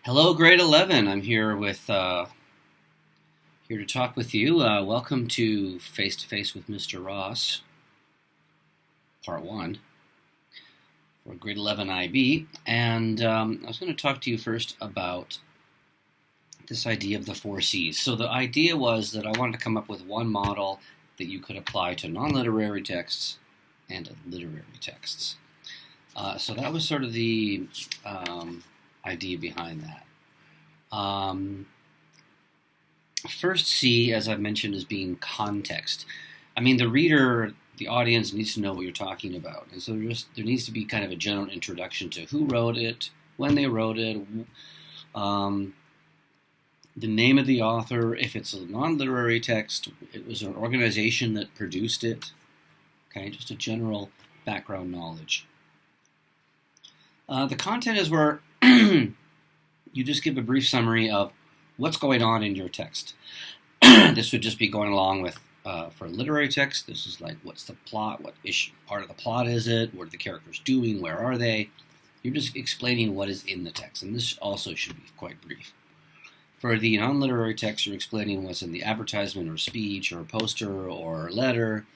Hello, grade 11. I'm here to talk with you. Welcome to Face with Mr. Ross, Part 1 for grade 11 IB. And I was going to talk to you first about this idea of the 4Cs. So the idea was that I wanted to come up with one model that you could apply to non-literary texts and literary texts. So that was sort of the idea behind that. First C, as I've mentioned, is being context. I mean, the reader, the audience needs to know what you're talking about. And so there needs to be kind of a general introduction to who wrote it, when they wrote it, the name of the author. If it's a non-literary text, it was an organization that produced it. Okay, just a general background knowledge. The content is where you just give a brief summary of what's going on in your text. This would just be going along with, for a literary text, this is like, what's the plot, what issue, part of the plot is it, what are the characters doing, where are they? You're just explaining what is in the text, and this also should be quite brief. For the non-literary text, you're explaining what's in the advertisement or speech or poster or letter.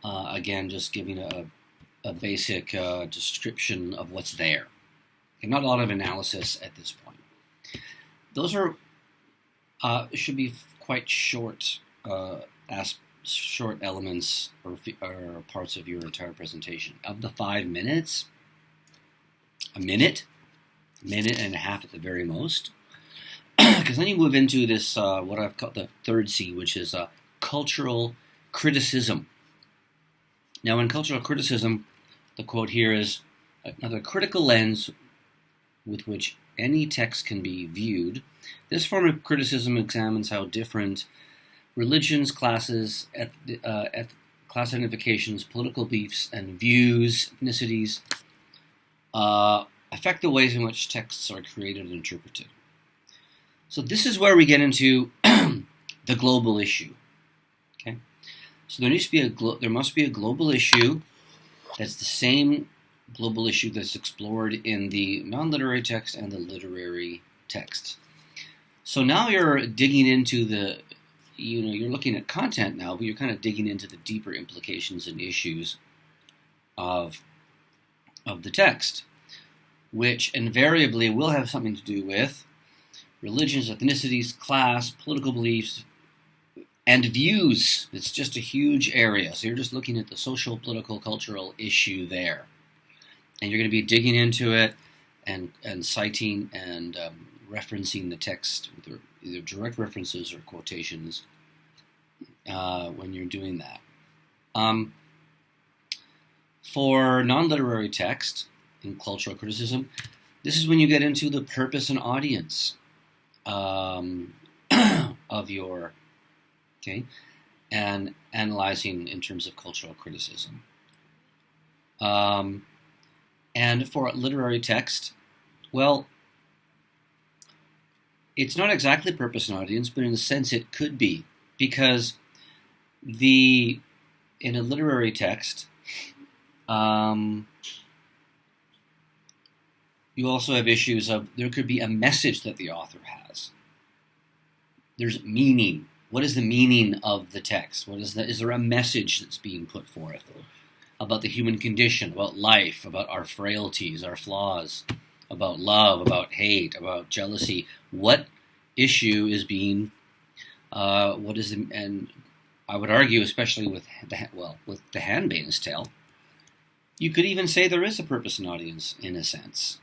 Again, just giving a basic description of what's there. And not a lot of analysis at this point. Those are should be quite short short elements or parts of your entire presentation. Of the 5 minutes, a minute and a half at the very most. Because then you move into this, what I've called the third C, which is cultural criticism. Now, in cultural criticism, the quote here is, another critical lens with which any text can be viewed. This form of criticism examines how different religions, classes, class identifications, political beliefs, and views, ethnicities, affect the ways in which texts are created and interpreted. So this is where we get into the global issue. Okay, so there must be a global issue that's the same global issue that's explored in the non-literary text and the literary text. So now you're digging into you're looking at content now, but you're kind of digging into the deeper implications and issues of the text, which invariably will have something to do with religions, ethnicities, class, political beliefs, and views. It's just a huge area. So you're just looking at the social, political, cultural issue there. And you're going to be digging into it and citing and referencing the text with either direct references or quotations when you're doing that. For non-literary text in cultural criticism, this is when you get into the purpose and audience of your, and analyzing in terms of cultural criticism. And for literary text, well, it's not exactly purpose and audience, but in a sense it could be, because in a literary text, you also have issues of, there could be a message that the author has. There's meaning. What is the meaning of the text? Is there a message that's being put forth about the human condition, about life, about our frailties, our flaws, about love, about hate, about jealousy? What issue is being, and I would argue, especially with The Handmaid's Tale, you could even say there is a purpose and audience in a sense.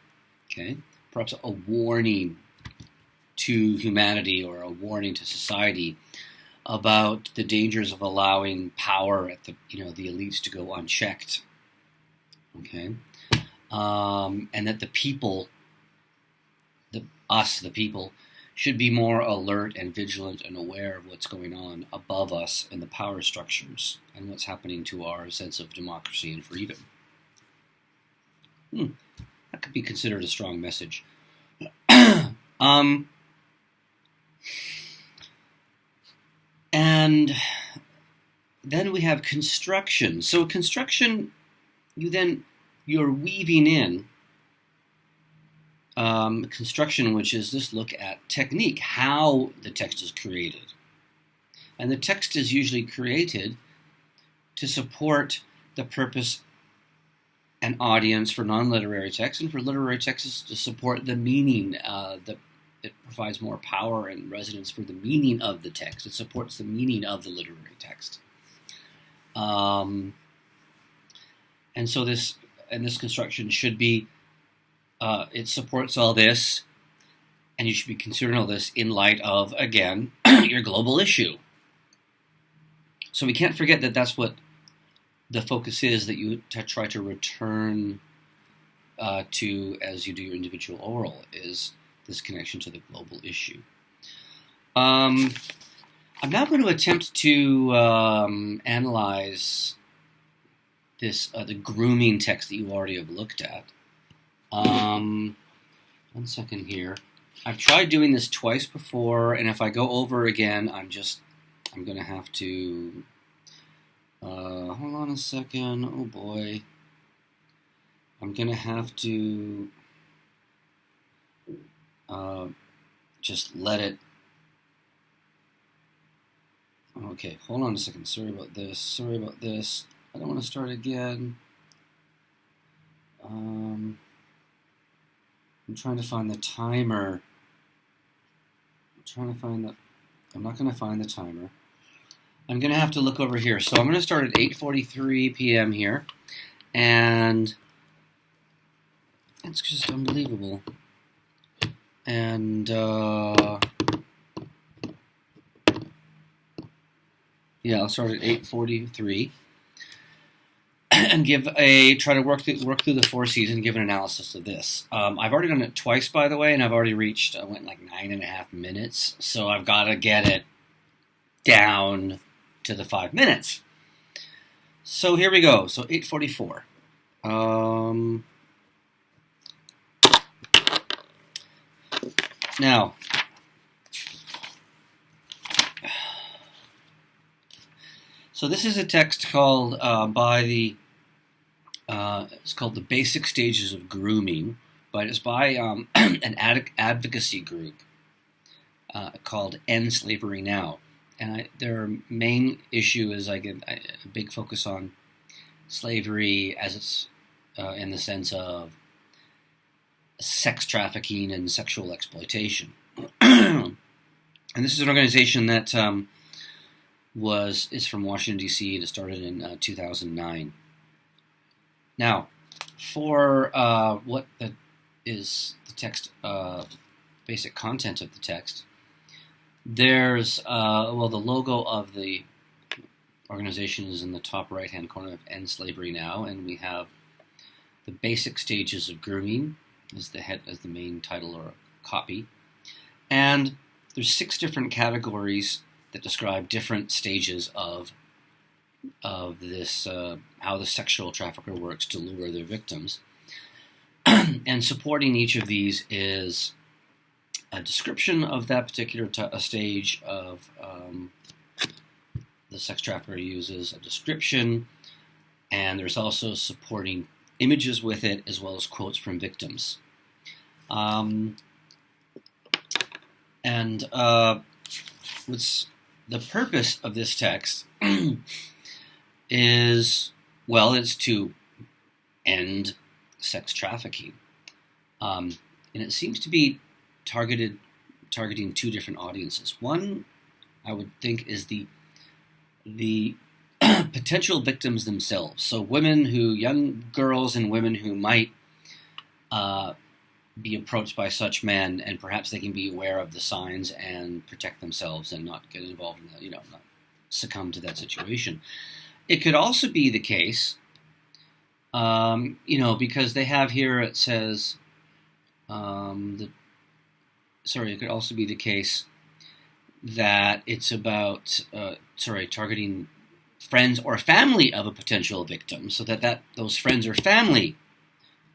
Okay, perhaps a warning to humanity or a warning to society about the dangers of allowing power at the elites to go unchecked. Okay, and that the people, the people, should be more alert and vigilant and aware of what's going on above us in the power structures and what's happening to our sense of democracy and freedom. That could be considered a strong message. And then we have construction. So construction, you're weaving in construction, which is this look at technique, how the text is created. And the text is usually created to support the purpose and audience for non-literary text, and for literary texts to support the meaning. It provides more power and resonance for the meaning of the text. It supports the meaning of the literary text. And so this construction should be, it supports all this, and you should be considering all this in light of, again, your global issue. So we can't forget that that's what the focus is, that you try to return to as you do your individual oral, is this connection to the global issue. I'm now going to attempt to analyze this the grooming text that you already have looked at. 1 second here. I've tried doing this twice before, and if I go over again, I'm going to have to... hold on a second. Oh boy. I'm going to have to just let it... Okay, hold on a second. Sorry about this. I don't want to start again. I'm trying to find the timer. I'm not going to find the timer. I'm going to have to look over here. So I'm going to start at 8:43 p.m. here. And it's just unbelievable. And, yeah, I'll start at 8:43 and try to work through the 4 C's and give an analysis of this. I've already done it twice, by the way, and I've already went like 9.5 minutes. So I've got to get it down to the 5 minutes. So here we go. So 8:44. Now, so this is a text called it's called The Basic Stages of Grooming, but it's by an advocacy group called End Slavery Now. And their main issue is a big focus on slavery as it's in the sense of sex trafficking and sexual exploitation. And this is an organization that is from Washington, D.C. and it started in 2009. Now, for what is the text, basic content of the text, there's, the logo of the organization is in the top right-hand corner of End Slavery Now, and we have the basic stages of grooming as the main title or copy. And there's 6 different categories that describe different stages of this, how the sexual trafficker works to lure their victims. And supporting each of these is a description of that particular stage of the sex trafficker uses, a description, and there's also supporting images with it, as well as quotes from victims. What's the purpose of this text is to end sex trafficking. And it seems to be targeting 2 different audiences. One, I would think, is the potential victims themselves. So young girls and women who might be approached by such men, and perhaps they can be aware of the signs and protect themselves and not get involved in not succumb to that situation. It could also be the case, because they have here, it says, it could also be the case that it's about, targeting friends or family of a potential victim, so that those friends or family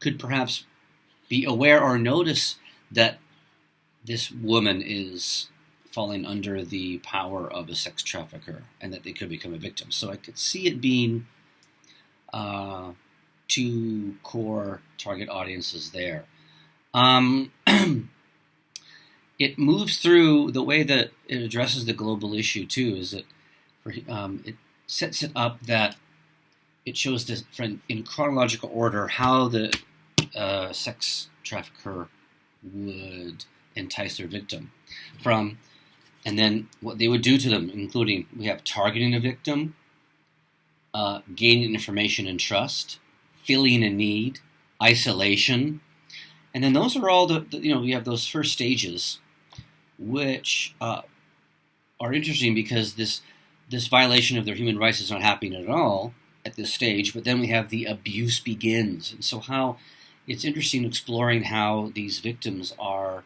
could perhaps be aware or notice that this woman is falling under the power of a sex trafficker and that they could become a victim. So I could see it being 2 core target audiences there. it moves through the way that it addresses the global issue too. Is that it sets it up that it shows this in chronological order how the sex trafficker would entice their victim from, and then what they would do to them, including we have targeting a victim, gaining information and trust, filling a need, isolation, and then those are all we have those first stages, which are interesting because this violation of their human rights is not happening at all at this stage. But then we have the abuse begins, and so how it's interesting exploring how these victims are.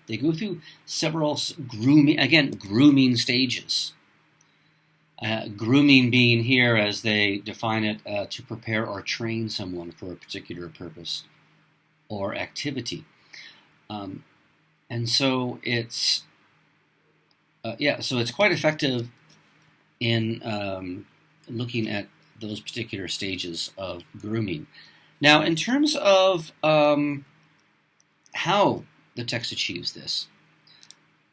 They go through several grooming stages. Grooming being here, as they define it, to prepare or train someone for a particular purpose or activity. And so it's so it's quite effective in looking at those particular stages of grooming. Now, in terms of how the text achieves this,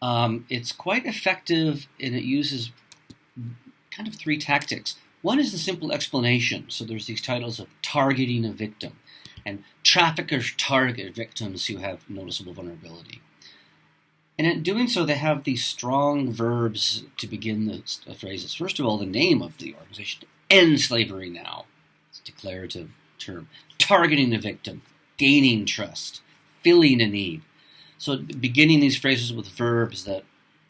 it's quite effective, and it uses kind of three tactics. One is the simple explanation. So there's these titles of targeting a victim, and traffickers target victims who have noticeable vulnerability. And in doing so, they have these strong verbs to begin the phrases. First of all, the name of the organization, End Slavery Now. It's a declarative term. Targeting a victim, gaining trust, filling a need. So beginning these phrases with verbs that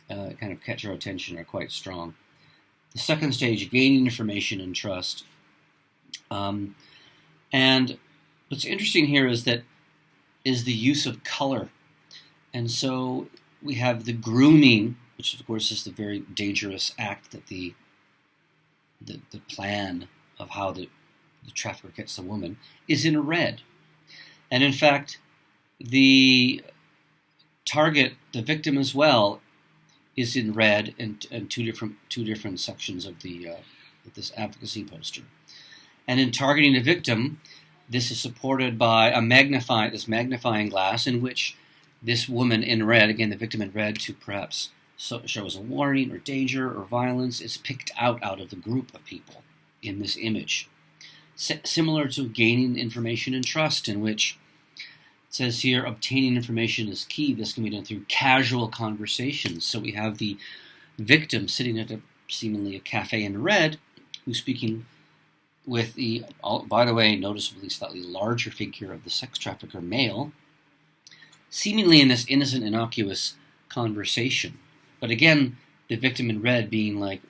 kind of catch our attention are quite strong. The second stage, gaining information and trust. And what's interesting here is the use of color. And so we have the grooming, which of course is the very dangerous act that the plan of how the trafficker gets the woman is in red. And in fact, the target, the victim as well, is in red in two different sections of this advocacy poster. And in targeting the victim, this is supported by this magnifying glass in which this woman in red, again the victim in red, to perhaps shows a warning or danger or violence, is picked out of the group of people in this image. Similar to gaining information and trust, in which it says here, obtaining information is key. This can be done through casual conversations. So we have the victim sitting at seemingly a cafe in red, who's speaking with the, by the way, noticeably slightly larger figure of the sex trafficker male, seemingly in this innocent, innocuous conversation. But again, the victim in red being like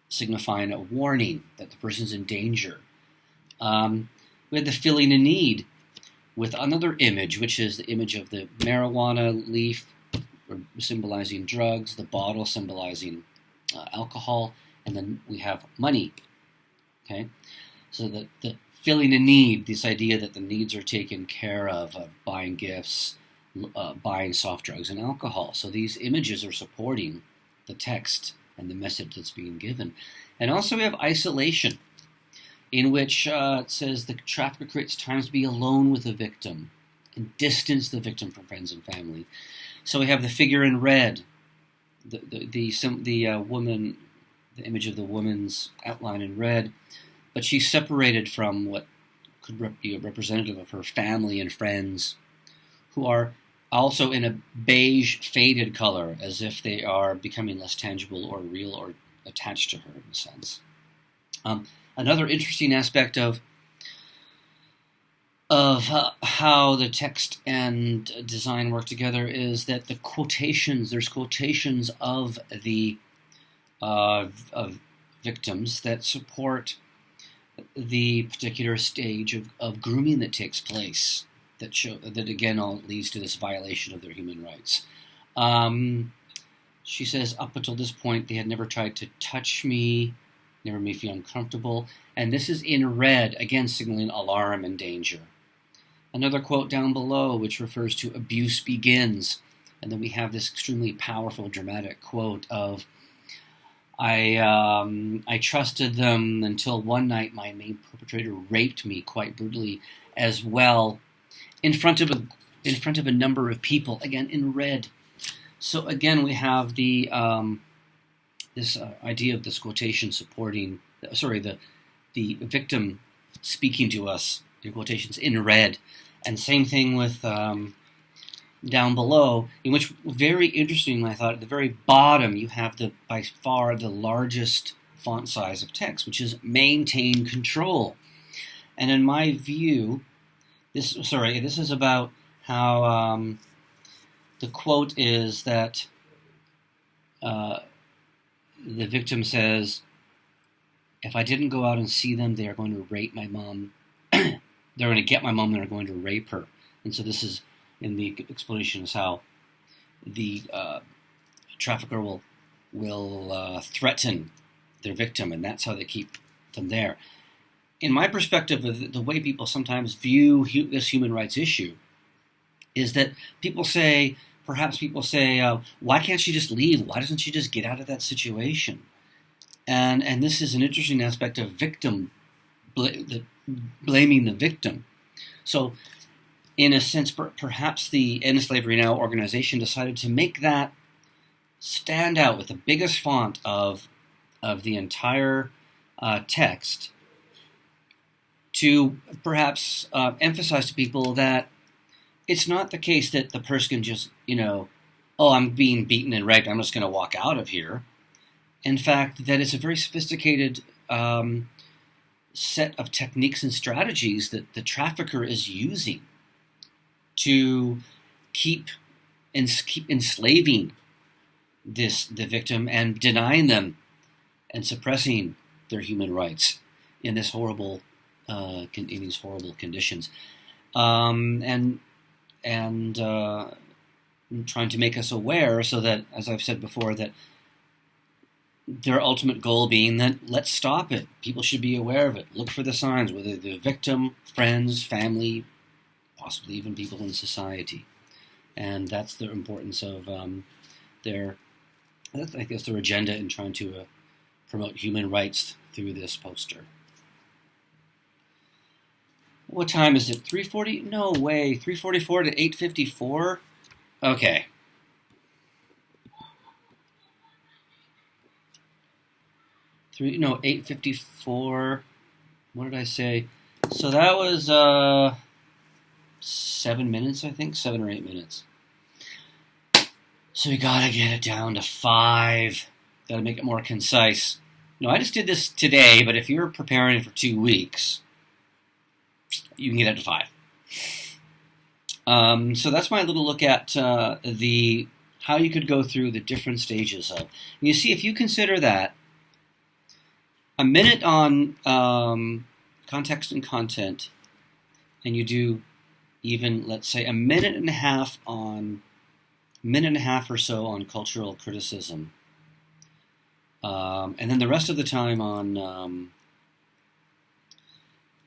signifying a warning that the person's in danger. We had the filling a need with another image, which is the image of the marijuana leaf symbolizing drugs, the bottle symbolizing alcohol, and then we have money. Okay, so the filling a need, this idea that the needs are taken care of buying gifts, buying soft drugs and alcohol. So these images are supporting the text and the message that's being given. And also we have isolation, in which it says the trafficker creates times to be alone with the victim and distance the victim from friends and family. So we have the figure in red, the woman, the image of the woman's outline in red, but she's separated from what could be a representative of her family and friends, who are also in a beige, faded color, as if they are becoming less tangible or real or attached to her in a sense. Another interesting aspect of how the text and design work together is that there's quotations of the of victims that support the particular stage of grooming that takes place, that again all leads to this violation of their human rights. She says, up until this point, they had never tried to touch me, never made me feel uncomfortable. And this is in red, again signaling alarm and danger. Another quote down below, which refers to abuse begins. And then we have this extremely powerful, dramatic quote of, I trusted them until one night my main perpetrator raped me quite brutally as well. in front of a number of people, again in red. So again, we have the this idea of this quotation supporting, the victim speaking to us, in quotations, in red. And same thing with down below, in which, very interesting, I thought, at the very bottom, you have by far the largest font size of text, which is maintain control. And in my view, this is about how the quote is that the victim says, if I didn't go out and see them, they are going to rape my mom. They're going to get my mom, and they're going to rape her. And so this is, in the explanation, is how the trafficker will threaten their victim, and that's how they keep them there. In my perspective, the way people sometimes view this human rights issue is that perhaps people say, why can't she just leave? Why doesn't she just get out of that situation? And this is an interesting aspect of blaming the victim. So, in a sense, perhaps the End Slavery Now organization decided to make that stand out with the biggest font of the entire text, to perhaps emphasize to people that it's not the case that the person can just, I'm being beaten and raped, I'm just going to walk out of here. In fact, that it's a very sophisticated set of techniques and strategies that the trafficker is using to keep enslaving the victim and denying them and suppressing their human rights in these horrible conditions, and trying to make us aware, so that, as I've said before, that their ultimate goal being that let's stop it. People should be aware of it. Look for the signs, whether the victim, friends, family, possibly even people in society. And that's the importance of their agenda in trying to promote human rights through this poster. What time is it? 3:40? No way. 3:44 to 8:54? Okay. 8:54. What did I say? So that was 7 minutes, I think. 7 or 8 minutes. So we gotta get it down to 5. Gotta make it more concise. No, I just did this today, but if you're preparing for 2 weeks, you can get it to 5. So that's my little look at how you could go through the different stages of. And you see, if you consider that a minute on context and content, and you do even, let's say, a minute and a half or so on cultural criticism, and then the rest of the time on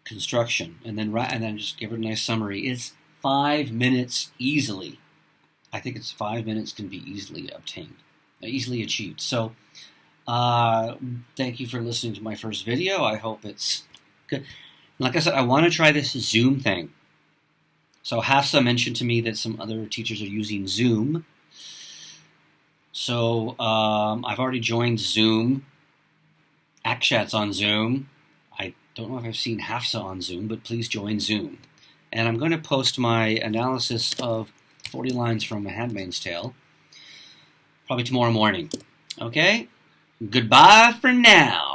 construction, and then just give it a nice summary, is 5 minutes easily. I think it's 5 minutes can be easily achieved. So, thank you for listening to my first video. I hope it's good. Like I said, I want to try this Zoom thing. So Hafsa mentioned to me that some other teachers are using Zoom. So I've already joined Zoom. Akshat's on Zoom. I don't know if I've seen Hafsa on Zoom, but please join Zoom. And I'm going to post my analysis of 40 lines from A Handmaid's Tale probably tomorrow morning. Okay? Goodbye for now.